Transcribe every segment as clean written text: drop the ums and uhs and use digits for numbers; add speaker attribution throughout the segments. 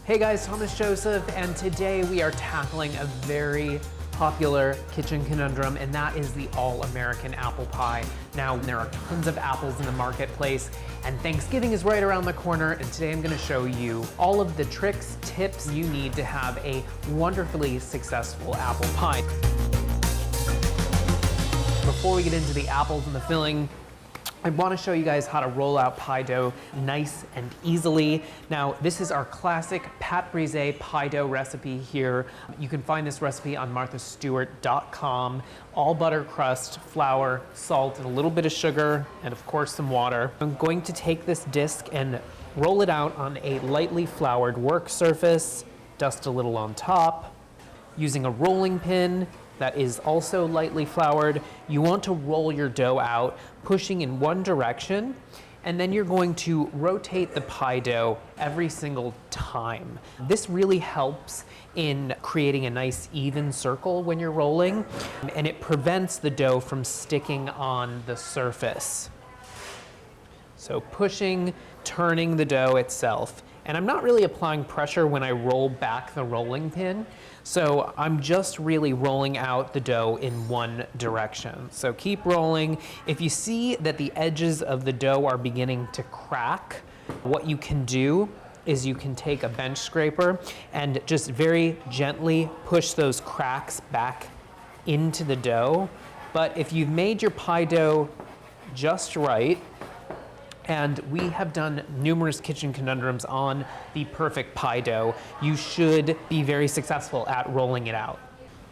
Speaker 1: Hey guys, Thomas Joseph, and today we are tackling a very popular kitchen conundrum, and that is the all-American apple pie. Now, there are tons of apples in the marketplace, and Thanksgiving is right around the corner, and today I'm gonna show you all of the tricks, tips you need to have a wonderfully successful apple pie. Before we get into the apples and the filling, I want to show you guys how to roll out pie dough nice and easily. Now, this is our classic pâte brisée pie dough recipe here. You can find this recipe on marthastewart.com. All butter crust, flour, salt, and a little bit of sugar, and of course some water. I'm going to take this disc and roll it out on a lightly floured work surface, dust a little on top. Using a rolling pin that is also lightly floured, you want to roll your dough out, pushing in one direction, and then you're going to rotate the pie dough every single time. This really helps in creating a nice even circle when you're rolling, and it prevents the dough from sticking on the surface. So pushing, turning the dough itself. And I'm not really applying pressure when I roll back the rolling pin, so I'm just really rolling out the dough in one direction. So keep rolling. If you see that the edges of the dough are beginning to crack, what you can do is you can take a bench scraper and just very gently push those cracks back into the dough. But if you've made your pie dough just right, and we have done numerous kitchen conundrums on the perfect pie dough, you should be very successful at rolling it out.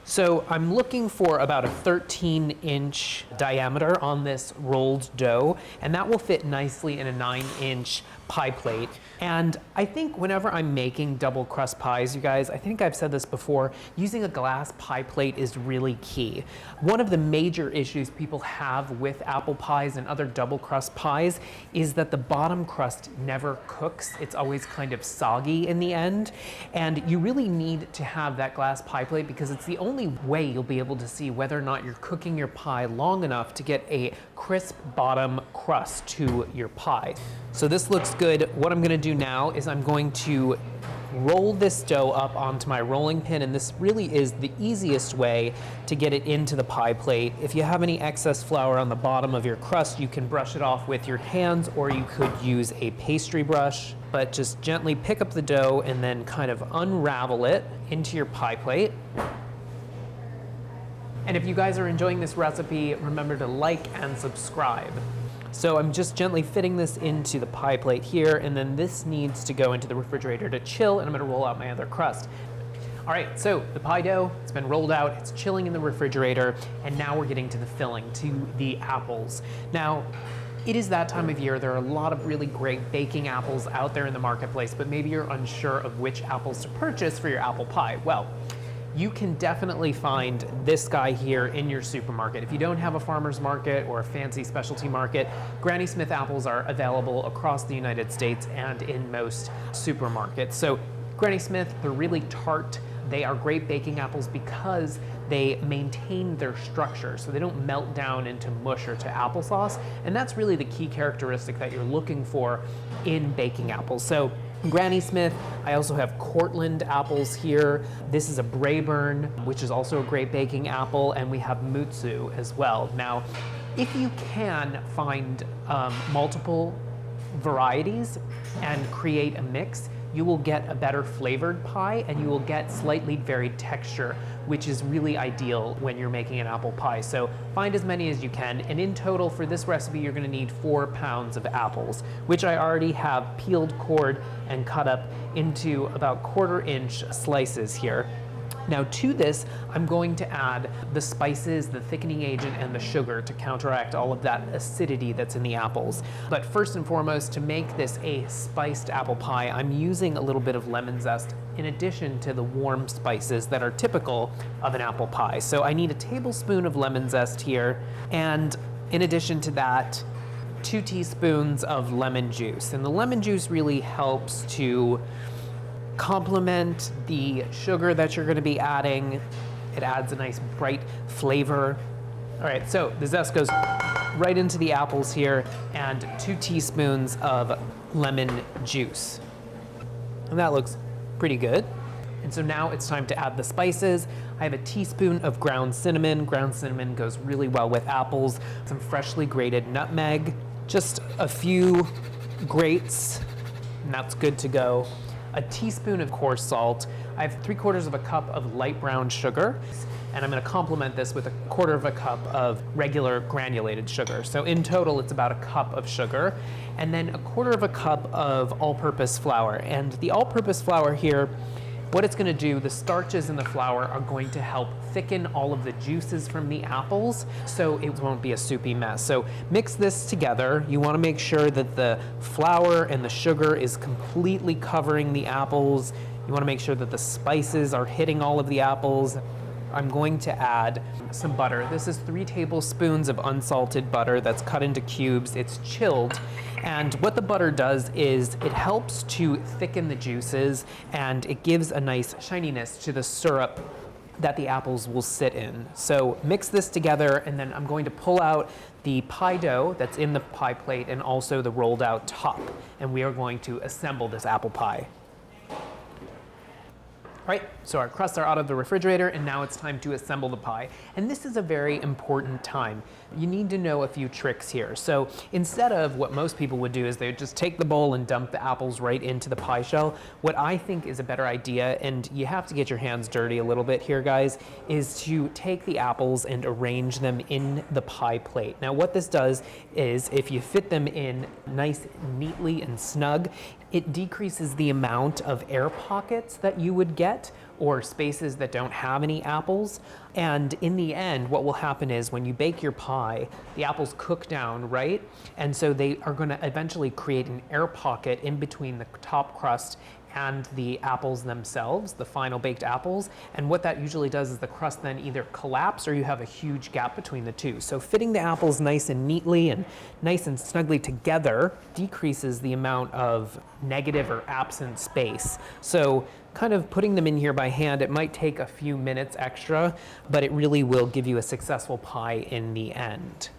Speaker 1: So I'm looking for about a 13-inch diameter on this rolled dough, and that will fit nicely in a 9-inch pie plate. And I think whenever I'm making double crust pies, you guys, I think I've said this before, using a glass pie plate is really key. One of the major issues people have with apple pies and other double crust pies is that the bottom crust never cooks. It's always kind of soggy in the end. And you really need to have that glass pie plate because it's the only way you'll be able to see whether or not you're cooking your pie long enough to get a crisp bottom crust to your pie. So this looks good. What I'm gonna do now is I'm going to roll this dough up onto my rolling pin, and this really is the easiest way to get it into the pie plate. If you have any excess flour on the bottom of your crust, you can brush it off with your hands, or you could use a pastry brush, but just gently pick up the dough and then kind of unravel it into your pie plate. And if you guys are enjoying this recipe, remember to like and subscribe. So I'm just gently fitting this into the pie plate here, and then this needs to go into the refrigerator to chill, and I'm gonna roll out my other crust. All right, so the pie dough, it's been rolled out, it's chilling in the refrigerator, and now we're getting to the filling, to the apples. Now, it is that time of year. There are a lot of really great baking apples out there in the marketplace, but maybe you're unsure of which apples to purchase for your apple pie. Well, you can definitely find this guy here in your supermarket. If you don't have a farmer's market or a fancy specialty market, Granny Smith apples are available across the United States and in most supermarkets. So Granny Smith, they're really tart. They are great baking apples because they maintain their structure, so they don't melt down into mush or to applesauce. And that's really the key characteristic that you're looking for in baking apples. So Granny Smith, I also have Cortland apples here. This is a Braeburn, which is also a great baking apple, and we have Mutsu as well. Now, if you can find multiple varieties and create a mix, you will get a better flavored pie, and you will get slightly varied texture, which is really ideal when you're making an apple pie. So find as many as you can, and in total for this recipe, you're gonna need 4 pounds of apples, which I already have peeled, cored, and cut up into about 1/4-inch slices here. Now to this, I'm going to add the spices, the thickening agent, and the sugar to counteract all of that acidity that's in the apples. But first and foremost, to make this a spiced apple pie, I'm using a little bit of lemon zest in addition to the warm spices that are typical of an apple pie. So I need a tablespoon of lemon zest here, and in addition to that, 2 teaspoons of lemon juice. And the lemon juice really helps to complement the sugar that you're going to be adding. It adds a nice bright flavor. All right, so the zest goes right into the apples here, and 2 teaspoons of lemon juice. And that looks pretty good. And so now it's time to add the spices. I have a teaspoon of ground cinnamon. Ground cinnamon goes really well with apples. Some freshly grated nutmeg, just a few grates, and that's good to go. A teaspoon of coarse salt. I have 3/4 of a cup of light brown sugar, and I'm gonna complement this with 1/4 of a cup of regular granulated sugar. So in total, it's about a cup of sugar. And then 1/4 of a cup of all-purpose flour. And the all-purpose flour here, what it's gonna do, the starches in the flour are going to help thicken all of the juices from the apples so it won't be a soupy mess. So mix this together. You wanna make sure that the flour and the sugar is completely covering the apples. You wanna make sure that the spices are hitting all of the apples. I'm going to add some butter. This is 3 tablespoons of unsalted butter that's cut into cubes. It's chilled. And what the butter does is it helps to thicken the juices and it gives a nice shininess to the syrup that the apples will sit in. So mix this together, and then I'm going to pull out the pie dough that's in the pie plate and also the rolled out top. And we are going to assemble this apple pie. All right, so our crusts are out of the refrigerator, and now it's time to assemble the pie. And this is a very important time. You need to know a few tricks here. So instead of what most people would do is they would just take the bowl and dump the apples right into the pie shell, what I think is a better idea, and you have to get your hands dirty a little bit here, guys, is to take the apples and arrange them in the pie plate. Now what this does is if you fit them in nice, neatly and snug, it decreases the amount of air pockets that you would get or spaces that don't have any apples. And in the end, what will happen is when you bake your pie, the apples cook down, right? And so they are gonna eventually create an air pocket in between the top crust and the apples themselves, the final baked apples. And what that usually does is the crust then either collapse or you have a huge gap between the two. So fitting the apples nice and neatly and nice and snugly together decreases the amount of negative or absent space. So kind of putting them in here by hand, it might take a few minutes extra, but it really will give you a successful pie in the end.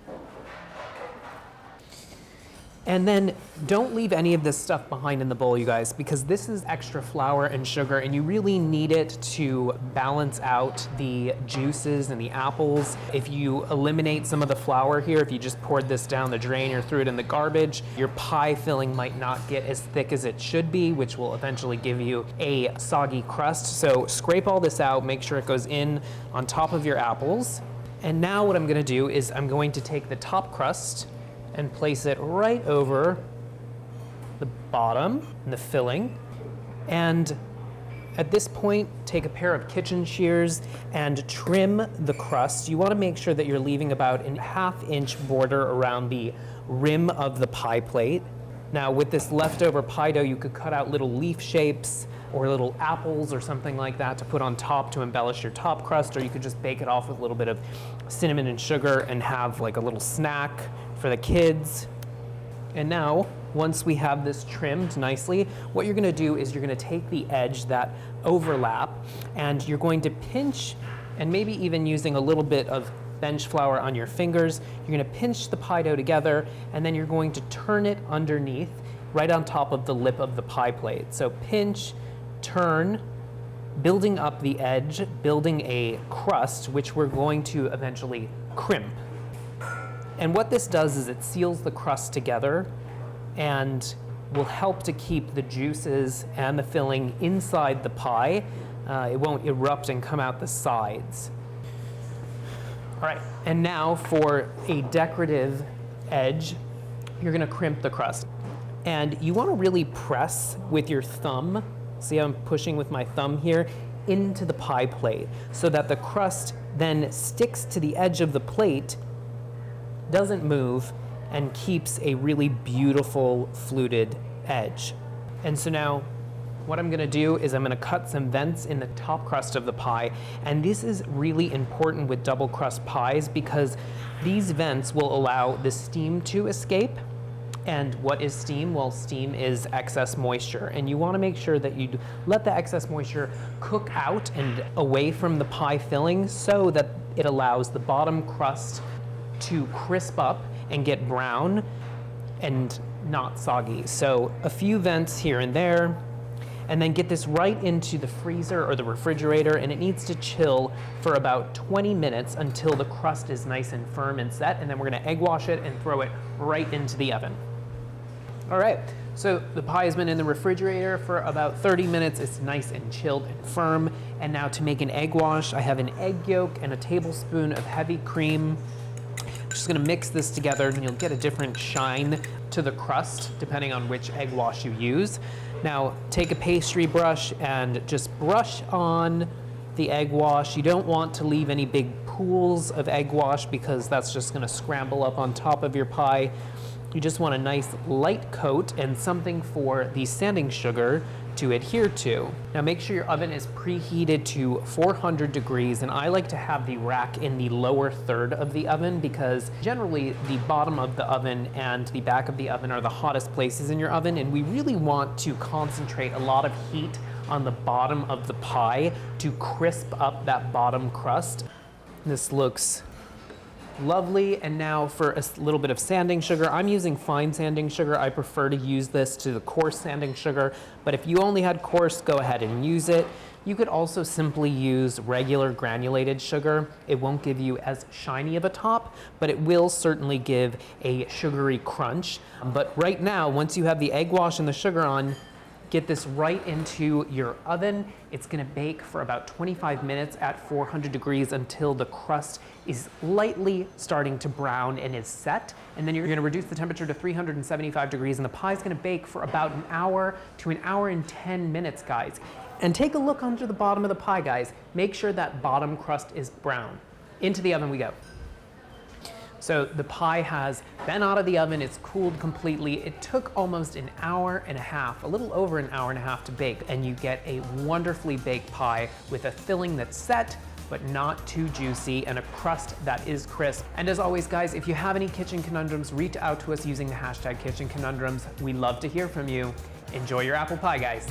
Speaker 1: And then don't leave any of this stuff behind in the bowl, you guys, because this is extra flour and sugar, and you really need it to balance out the juices and the apples. If you eliminate some of the flour here, if you just poured this down the drain or threw it in the garbage, your pie filling might not get as thick as it should be, which will eventually give you a soggy crust. So scrape all this out, make sure it goes in on top of your apples. And now what I'm gonna do is I'm going to take the top crust and place it right over the bottom and the filling. And at this point, take a pair of kitchen shears and trim the crust. You wanna make sure that you're leaving about a 1/2 inch border around the rim of the pie plate. Now with this leftover pie dough, you could cut out little leaf shapes or little apples or something like that to put on top to embellish your top crust, or you could just bake it off with a little bit of cinnamon and sugar and have like a little snack for the kids. And now, once we have this trimmed nicely, what you're gonna do is you're gonna take the edge that overlap and you're going to pinch, and maybe even using a little bit of bench flour on your fingers, you're gonna pinch the pie dough together, and then you're going to turn it underneath, right on top of the lip of the pie plate. So pinch, turn, building up the edge, building a crust, which we're going to eventually crimp. And what this does is it seals the crust together and will help to keep the juices and the filling inside the pie. It won't erupt and come out the sides. All right, and now for a decorative edge, you're gonna crimp the crust. And you wanna really press with your thumb, see how I'm pushing with my thumb here, into the pie plate so that the crust then sticks to the edge of the plate, doesn't move, and keeps a really beautiful fluted edge. And so now what I'm gonna do is I'm gonna cut some vents in the top crust of the pie, and this is really important with double crust pies because these vents will allow the steam to escape. And what is steam? Well, steam is excess moisture, and you wanna make sure that you let the excess moisture cook out and away from the pie filling so that it allows the bottom crust to crisp up and get brown and not soggy. So a few vents here and there. and then get this right into the freezer or the refrigerator, and it needs to chill for about 20 minutes until the crust is nice and firm and set, and then we're gonna egg wash it and throw it right into the oven. All right, so the pie has been in the refrigerator for about 30 minutes. It's nice and chilled and firm. And now to make an egg wash, I have an egg yolk and a tablespoon of heavy cream. I'm just gonna mix this together, and you'll get a different shine to the crust depending on which egg wash you use. Now, take a pastry brush and just brush on the egg wash. You don't want to leave any big pools of egg wash because that's just gonna scramble up on top of your pie. You just want a nice light coat and something for the sanding sugar to adhere to. Now make sure your oven is preheated to 400 degrees, and I like to have the rack in the lower third of the oven because generally the bottom of the oven and the back of the oven are the hottest places in your oven, and we really want to concentrate a lot of heat on the bottom of the pie to crisp up that bottom crust. This looks lovely. And now for a little bit of sanding sugar. I'm using fine sanding sugar. I prefer to use this to the coarse sanding sugar, but if you only had coarse, go ahead and use it. You could also simply use regular granulated sugar. It won't give you as shiny of a top, but it will certainly give a sugary crunch. But right now, once you have the egg wash and the sugar on, get this right into your oven. It's gonna bake for about 25 minutes at 400 degrees until the crust is lightly starting to brown and is set. And then you're gonna reduce the temperature to 375 degrees, and the pie's gonna bake for about an hour to an hour and 10 minutes, guys. And take a look under the bottom of the pie, guys. Make sure that bottom crust is brown. Into the oven we go. So the pie has been out of the oven, it's cooled completely. It took almost an hour and a half, a little over an hour and a half to bake, and you get a wonderfully baked pie with a filling that's set, but not too juicy, and a crust that is crisp. And as always, guys, if you have any kitchen conundrums, reach out to us using the hashtag Kitchen Conundrums. We love to hear from you. Enjoy your apple pie, guys.